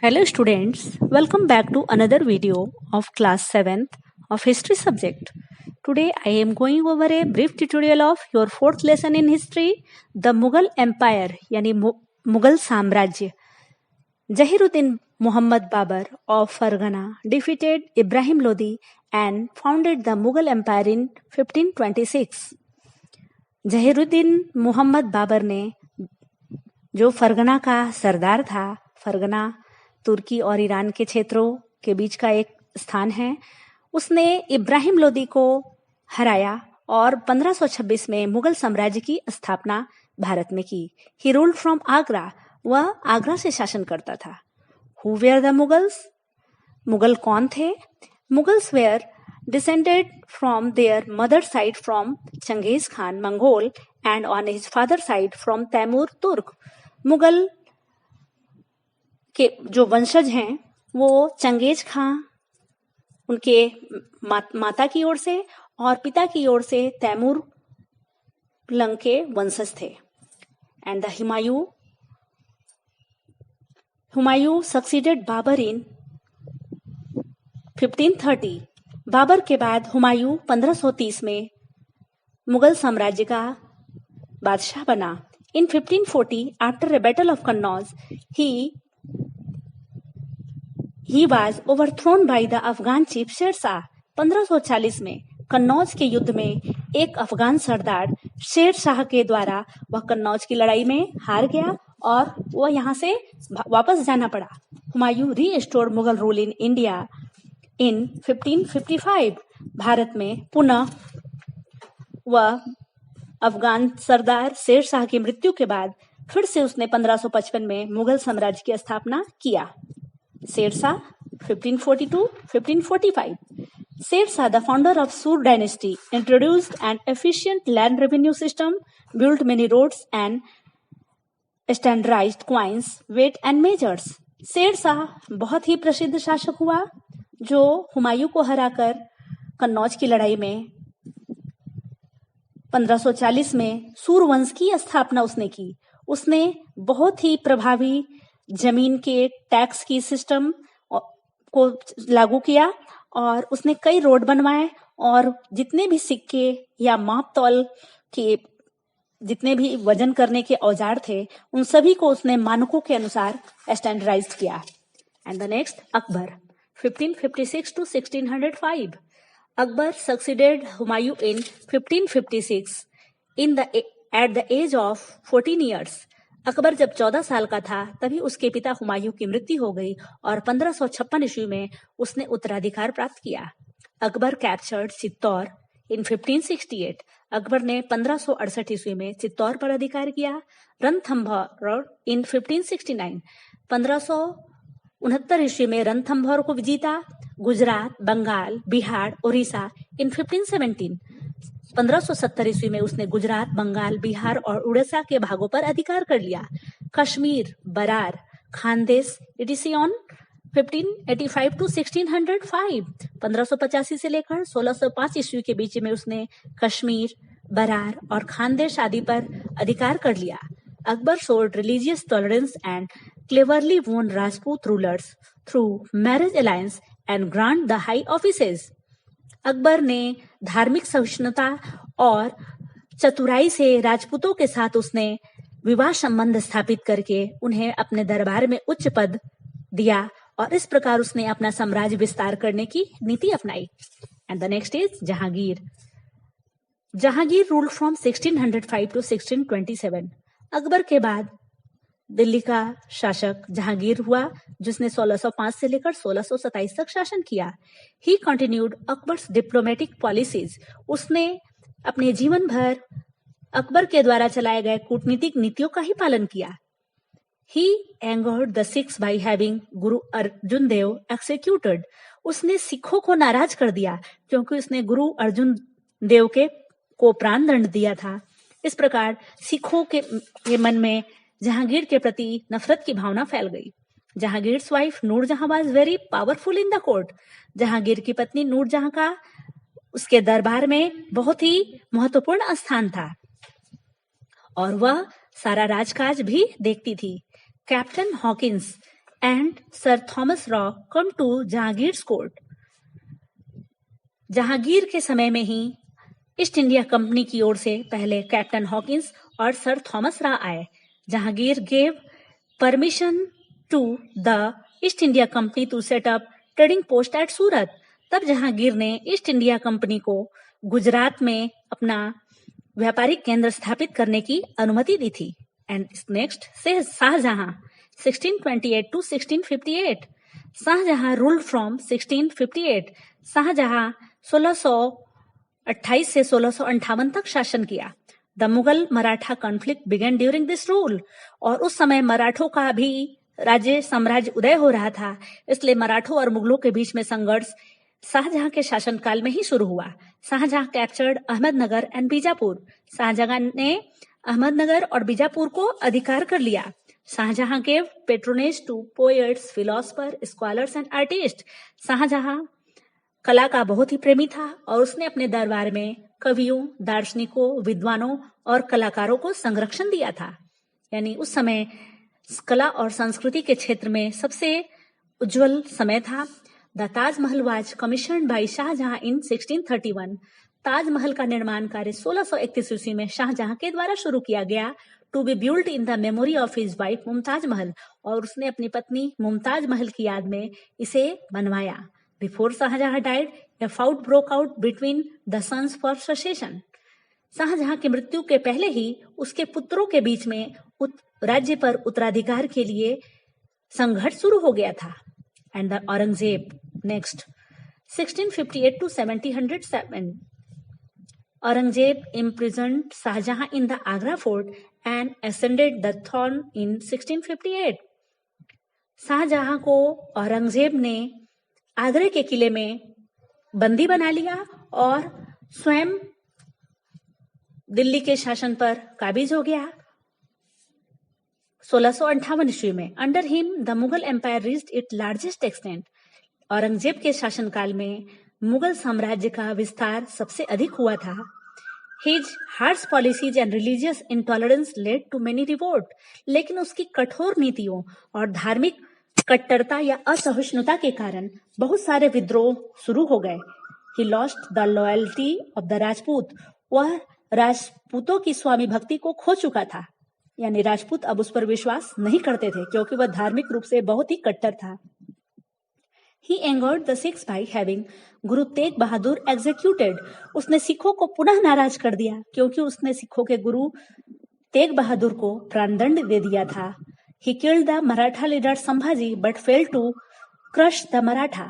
Hello students, welcome back to another video of class 7th of history subject. Today I am going over a brief tutorial of your fourth lesson in history, the Mughal Empire यानी मुगल साम्राज्य. Jahiruddin Muhammad Babur of Fargana defeated Ibrahim Lodi and founded the Mughal Empire in 1526. Zahiruddin Mohammad Babar ने, जो फरगना का सरदार था, फरगना तुर्की और Iran के क्षेत्रों के बीच का एक स्थान है, उसने इब्राहिम लोदी को हराया और 1526 में मुगल साम्राज्य की स्थापना भारत में की. He ruled from Agra. वह आगरा से शासन करता था. Who were the Mughals? Mughal कौन थे? Mughals were descended from their mother side from Genghis Khan Mongol and on his father side from Taimur Turk. Mughal के जो वंशज हैं वो चंगेज खां उनके माता की ओर से और पिता की ओर से तैमूर लंग के वंशज थे. And the Humayun succeeded Babur in 1530. Babur के बाद हुमायूं 1530 में मुगल साम्राज्य का बादशाह बना. इन 1540 after a battle of Kannauj he was overthrown by the Afghan chief Sher Shah. 1540 में कन्नौज के युद्ध में एक अफगान सरदार शेर शाह के द्वारा वह कन्नौज की लड़ाई में हार गया और वह यहाँ से वापस जाना पड़ा. Humayun restore Mughal rule in India in 1555. Bharat में पुनः वह अफगान सरदार शेर शाह की मृत्यु के बाद फिर से उसने 1555 में मुगल साम्राज्य की स्थापना किया. Sher Shah 1542-1545. Sher Shah, the founder of Sur dynasty, introduced an efficient land revenue system, built many roads and standardized coins, weight and measures. Sher Shah बहुत ही प्रसिद्ध शासक हुआ जो हुमायूं को हराकर कन्नौज की लड़ाई में 1540 में सूर वंश की स्थापना उसने की. उसने बहुत ही प्रभावी जमीन के टैक्स की सिस्टम को लागू किया और उसने कई रोड बनवाए और जितने भी सिक्के या माप तौल के जितने भी वजन करने के औजार थे उन सभी को उसने मानकों के अनुसार स्टैंडर्डाइज्ड किया. And the next Akbar 1556 to 1605. Akbar succeeded Humayun in 1556 at the age of 14 years. Akbar जब 14 साल का था तभी उसके पिता हुमायूं की मृत्यु हो गई और 1556 ईस्वी में उसने उत्तराधिकार प्राप्त किया. अकबर कैप्चर्ड चित्तौर इन 1568. अकबर ने 1568 ईस्वी में चित्तौर पर अधिकार किया. रणथंभौर इन 1569. 1569 ईस्वी में रणथंभौर को जीता. गुजरात, बंगाल, बिहार, उड़ीसा इन 1517. 1570 ईस्वी में उसने गुजरात, बंगाल, बिहार और उड़ीसा के भागों पर अधिकार कर लिया. Kashmir, Brar, Khandesh इटिसी on 1585 to 1605. 1585 से लेकर 1605 ईस्वी के बीच में उसने कश्मीर, बरार और खानदेश आदि पर अधिकार कर लिया. Akbar showed religious tolerance and cleverly won Rajput rulers through marriage alliance and grant the high offices. Akbar ने धार्मिक सहिष्णुता और चतुराई से राजपूतों के साथ उसने विवाह संबंध स्थापित करके उन्हें अपने दरबार में उच्च पद दिया और इस प्रकार उसने अपना साम्राज्य विस्तार करने की नीति अपनाई. And the next is Jahangir. Jahangir rule from 1605 to 1627. Akbar के बाद दिल्ली का शासक जहांगीर हुआ जिसने 1605 से लेकर 1627 तक शासन किया. ही कंटिन्यूड अकबर्स डिप्लोमेटिक पॉलिसीज. उसने अपने जीवन भर अकबर के द्वारा चलाए गए कूटनीतिक नीतियों का ही पालन किया. He angered the Sikhs by having Guru Arjun Dev executed. उसने सिखों को नाराज कर दिया क्योंकि उसने गुरु अर्जुन देव को प्राण दंड दिया था. इस प्रकार सिखों के मन में जहांगीर के प्रति नफरत की भावना फैल गई. Jahangir's wife Nur Jahan was very powerful in the court. Jahangir की पत्नी नूरजहां का उसके दरबार में बहुत ही महत्वपूर्ण स्थान था और वह सारा राजकाज भी देखती थी. Captain Hawkins and Sir Thomas Raw come to Jahangir's court. Jahangir के समय में ही ईस्ट इंडिया कंपनी की ओर से पहले कैप्टन हॉकिंस और सर थॉमस रा आए. Jahangir gave permission to the East India company to set up trading post at Surat. तब जहांगीर ने ईस्ट इंडिया कंपनी को गुजरात में अपना व्यापारिक केंद्र स्थापित करने की अनुमति दी थी. एंड नेक्स्ट से Shahjahan 1628 to 1658. Shahjahan ruled from 1658. Shahjahan 1628 से 1658 तक शासन किया. The Mughal Maratha conflict began during this rule. और उस समय मराठों का भी राज्य साम्राज्य उदय हो रहा था, इसलिए मराठों और मुगलों के बीच में संघर्ष शाहजहां के शासनकाल में ही शुरू हुआ. Shah Jahan captured Ahmednagar and Bijapur. शाहजहां ने अहमदनगर और बीजापुर को अधिकार कर लिया. Shah Jahan gave patronage to poets, philosopher, scholars and artist. Shah Jahan कला का बहुत ही प्रेमी था और उसने अपने दरबार में कवियों, दार्शनिकों, विद्वानों और कलाकारों को संरक्षण दिया था. यानी उस समय कला और संस्कृति के क्षेत्र में सबसे उज्जवल समय था. The Taj Mahal was commissioned by Shah Jahan in 1631. Taj Mahal का निर्माण कार्य 1631 ईस्वी में शाहजहां के द्वारा शुरू किया गया. To be built in the memory of his wife Mumtaz Mahal. और उसने अपनी पत्नी मुमताज महल की याद में इसे बनवाया. Before Shahjahan died a fight broke out between the sons for succession. Shahjahan की मृत्यु के पहले ही उसके पुत्रों के बीच में राज्य पर उत्तराधिकार के लिए संघर्ष शुरू हो गया था. And the Aurangzeb next 1658 to 1707. Aurangzeb imprisoned Shahjahan in the Agra fort and ascended the throne in 1658. Shahjahan को औरंगजेब ने आगरे के किले में बंदी बना लिया और स्वयं दिल्ली के शासन पर काबिज हो गया. 1658 ईस्वी में under him the Mughal empire reached it largest extent. Aurangzeb के शासनकाल में मुगल साम्राज्य का विस्तार सबसे अधिक हुआ था. His harsh policies and religious intolerance led to many revolt. लेकिन उसकी कठोर नीतियों और धार्मिक कट्टरता या असहिष्णुता के कारण बहुत सारे विद्रोह शुरू हो गए. He lost the loyalty of the Rajput. वह राजपूतों की स्वामी भक्ति को खो चुका था. यानी राजपूत अब उस पर विश्वास नहीं करते थे क्योंकि वह धार्मिक रूप से बहुत ही कट्टर था. He angered the Sikhs by having Guru Tegh Bahadur executed. उसने सिखों को पुनः नाराज कर दिया क्योंकि उसने सिखों के गुरु तेग बहादुर को प्राणदंड दे दिया था. He killed the Maratha leader Sambhaji but failed to crush the Maratha.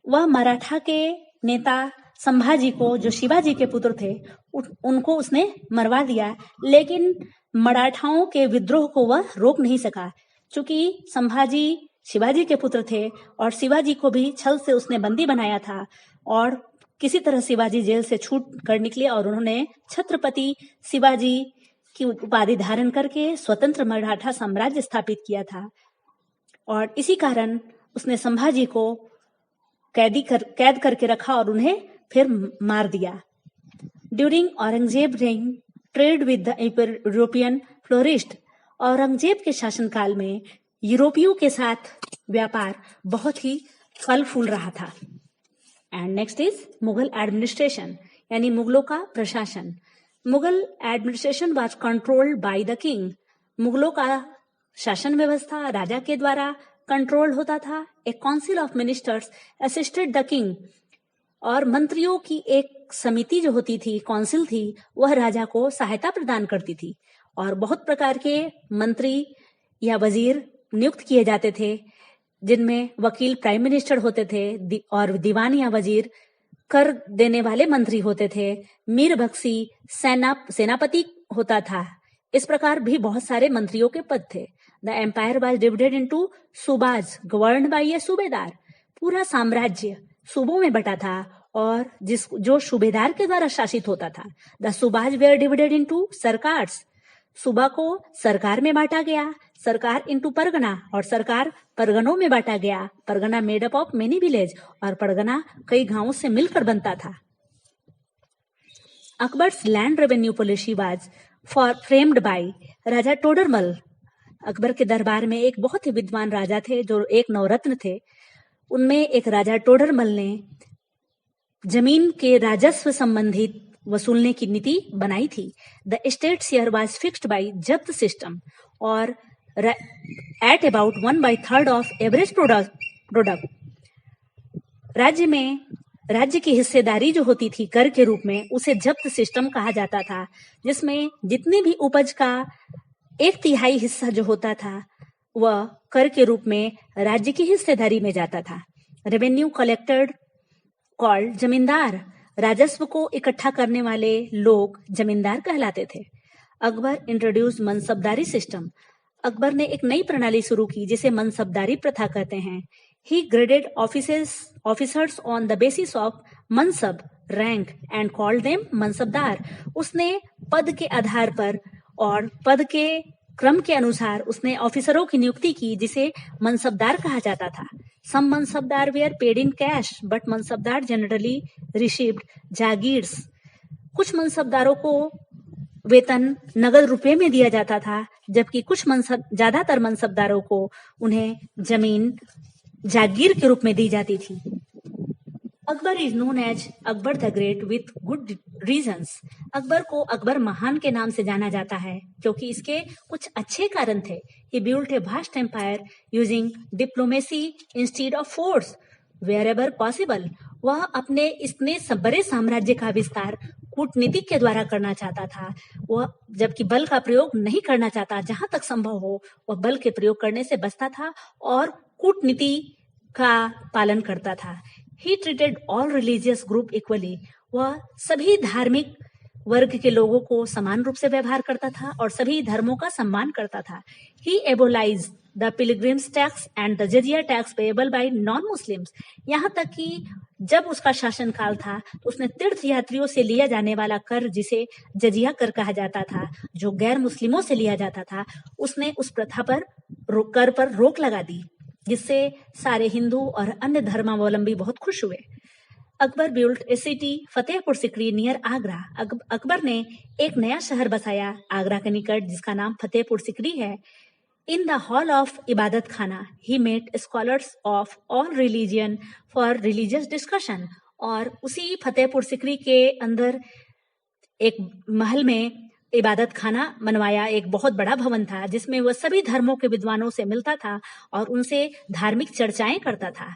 वह मराठा के नेता संभाजी को, जो शिवाजी के पुत्र थे, उनको उसने मरवा दिया, लेकिन मराठाओं के विद्रोह को वह रोक नहीं सका. चूंकि संभाजी शिवाजी के पुत्र थे और शिवाजी को भी छल से उसने बंदी बनाया था और किसी तरह शिवाजी जेल से छूट कर निकले और उन्होंने छत्रपति शिवाजी की उपाधि धारण करके स्वतंत्र मराठा साम्राज्य स्थापित किया था. और इसी कारण उसने संभाजी को कैद करके रखा और उन्हें फिर मार दिया. During Aurangzeb rain trade with the European florist. Aurangzeb के शासनकाल में यूरोपियों के साथ व्यापार बहुत ही फल फूल रहा था. And next is Mughal administration, यानी मुगलों का प्रशासन. Mughal administration was controlled by the king. मुगलों का शासन व्यवस्था राजा के द्वारा कंट्रोल होता था. ए council of ministers assisted the king. और मंत्रियों की एक समिति जो होती थी, काउंसिल थी, वह राजा को सहायता प्रदान करती थी. और बहुत प्रकार के मंत्री या वजीर नियुक्त किए जाते थे, जिनमें वकील प्राइम मिनिस्टर होते थे और दीवान या वजीर कर देने वाले मंत्री होते थे. मीर बख्शी सेनापति होता था. इस प्रकार भी बहुत सारे मंत्रियों के पद थे. The empire was divided into subahs governed by a subedar. पूरा साम्राज्य सूबों में बटा था और जो सूबेदार के द्वारा शासित होता था. The subahs were divided into sarkars. सूबा को सरकार में बांटा गया. सरकार इनटू परगना, और सरकार परगनों में बांटा गया. Pargana made up of many village, और परगना कई गांवों से मिलकर बनता था. Akbar's land revenue policy was framed by Raja Todarmal. Akbar के दरबार में एक बहुत ही विद्वान राजा थे जो एक नवरत्न थे। उनमें एक राजा टोडरमल ने जमीन के राजस्व संबंधित वसूलने की नीति बनाई थी। The state share was fixed by जब्त सिस्टम और at about 1/3 of average product. राज्य की हिस्सेदारी जो होती थी कर के रूप में, उसे जब्त सिस्टम कहा जाता था, जिसमें जितनी भी उपज का 1/3 हिस्सा जो होता था वह कर के रूप में राज्य की हिस्सेदारी में जाता था। रेवेन्यू कलेक्टेड कॉल्ड जमींदार, राजस्व को इकट्ठा करने वाले लोग जमींदार कहलाते थे। अकबर इंट्रोड्यूस मनसबदारी सिस्टम, अकबर ने एक नई प्रणाली शुरू की जिसे मनसबदारी प्रथा कहते हैं। He graded officers on the basis of mansab rank and called them mansabdar. उसने पद के आधार पर और पद के क्रम के अनुसार उसने ऑफिसरों की नियुक्ति की जिसे मनसबदार कहा जाता था। Some mansabdar were paid in cash but mansabdar generally received jagirs. कुछ मनसबदारों को वेतन नगद रुपए में दिया जाता था, जबकि ज्यादातर मनसबदारों को उन्हें जमीन जागीर के रूप में दी जाती थी। Akbar is known as Akbar the great with good reasons. Akbar को अकबर महान के नाम से जाना जाता है क्योंकि इसके कुछ अच्छे कारण थे। He built a vast empire using diplomacy instead of force wherever possible. वह अपने इतने बड़े साम्राज्य का विस्तार कूटनीति के द्वारा करना चाहता था, वह जबकि बल का प्रयोग नहीं करना चाहता। जहां तक संभव हो वह बल के प्रयोग करने से बचता था और कूटनीति का पालन करता था। He treated all religious group equally. वह सभी धार्मिक वर्ग के लोगों को समान रूप से व्यवहार करता था और सभी धर्मों का सम्मान करता था। He abolish the pilgrims tax and the jizya tax payable by non Muslims. यहाँ तक कि जब उसका शासनकाल था तो उसने तीर्थ यात्रियों से लिया जाने वाला कर, जिसे जजिया कर कहा जाता था, जो गैर मुस्लिमों से लिया जाता था, उसने उस प्रथा पर कर पर रोक लगा दी, जिससे सारे हिंदू और अन्य धर्मावलंबी बहुत खुश हुए। अकबर बिल्ट ए सिटी फतेहपुर सिकरी नियर आगरा। अकबर ने एक नया शहर बसाया आगरा के निकट जिसका नाम फतेहपुर सिकरी है। In the hall of Ibadat Khana he met scholars of all religion for religious discussion. और उसी फतेहपुर सिकरी के अंदर एक महल में इबादत खाना बनवाया, एक बहुत बड़ा भवन था जिसमें वह सभी धर्मों के विद्वानों से मिलता था और उनसे धार्मिक चर्चाएं करता था।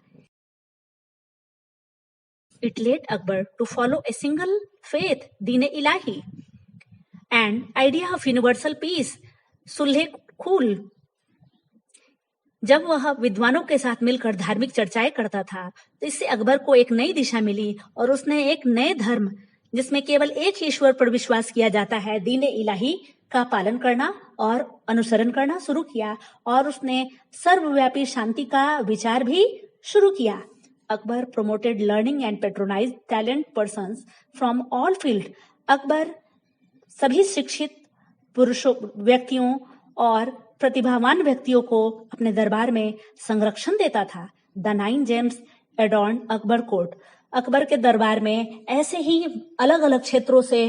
It led Akbar to follow a single faith, Deen Ilahi, and idea of universal peace, सुलह खूल। जब वह विद्वानों के साथ मिलकर धार्मिक चर्चाएं करता था तो इससे अकबर को एक नई दिशा मिली और उसने एक नए धर्म जिसमें केवल एक ही ईश्वर पर विश्वास किया जाता है, दीन इलाही का पालन करना और अनुसरण करना शुरू किया और उसने सर्वव्यापी शांति का विचार भी शुरू किया। Akbar promoted learning and patronized talent persons from all field। Akbar सभी शिक्षित पुरुषों, व्यक्तियों और प्रतिभावान व्यक्तियों को अपने दरबार में संरक्षण देता था। The 9 James एडॉर्न Akbar court. Akbar के दरबार में ऐसे ही अलग अलग क्षेत्रों से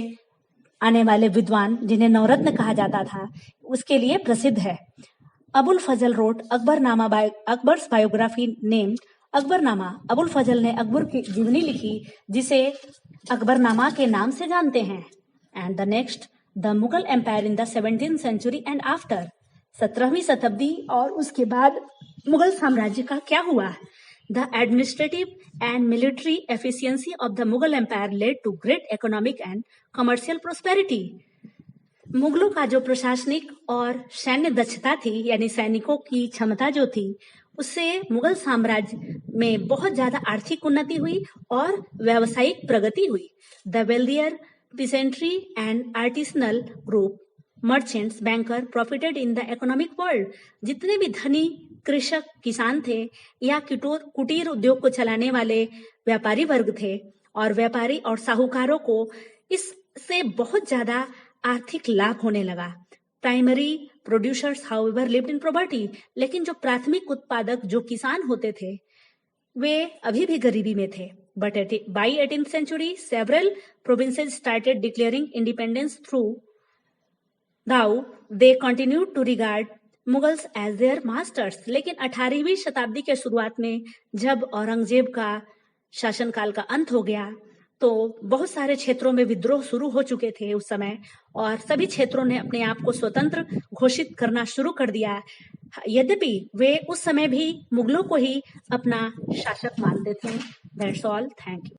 आने वाले विद्वान, जिन्हें नवरत्न कहा जाता था, उसके लिए प्रसिद्ध है। Abul Fazl wrote Akbarnama Akbar's biography named Akbarnama. Abul Fazl ने अकबर की जीवनी लिखी जिसे अकबरनामा के नाम से जानते हैं। And the next the Mughal empire in the 17th century and after. 17वीं शताब्दी और उसके बाद मुगल साम्राज्य का क्या हुआ। The administrative and military efficiency of the Mughal empire led to great economic and commercial prosperity. मुगलों का जो प्रशासनिक और सैन्य दक्षता थी, यानी सैनिकों की क्षमता जो थी, उससे मुगल साम्राज्य में बहुत ज्यादा आर्थिक उन्नति हुई और व्यावसायिक प्रगति हुई। The wealthier peasantry and artisanal group, merchants, banker profited in the economic world। जितने भी धनी कृषक किसान थे या कुटीर उद्योग को चलाने वाले व्यापारी वर्ग थे और व्यापारी और साहूकारों को इससे बहुत ज्यादा आर्थिक लाभ होने लगा। Primary producers however lived in poverty. लेकिन जो प्राथमिक उत्पादक जो किसान होते थे वे अभी भी गरीबी में थे। But by 18th century, several provinces started declaring independence through, though they continued to regard Mughals as their masters. लेकिन 18वीं शताब्दी के शुरुआत में जब औरंगजेब का शासनकाल का अंत हो गया तो बहुत सारे क्षेत्रों में विद्रोह शुरू हो चुके थे उस समय, और सभी क्षेत्रों ने अपने आप को स्वतंत्र घोषित करना शुरू कर दिया। यद्यपि वे उस समय भी मुगलों को ही अपना शासक मानते थे। That's all, thank you.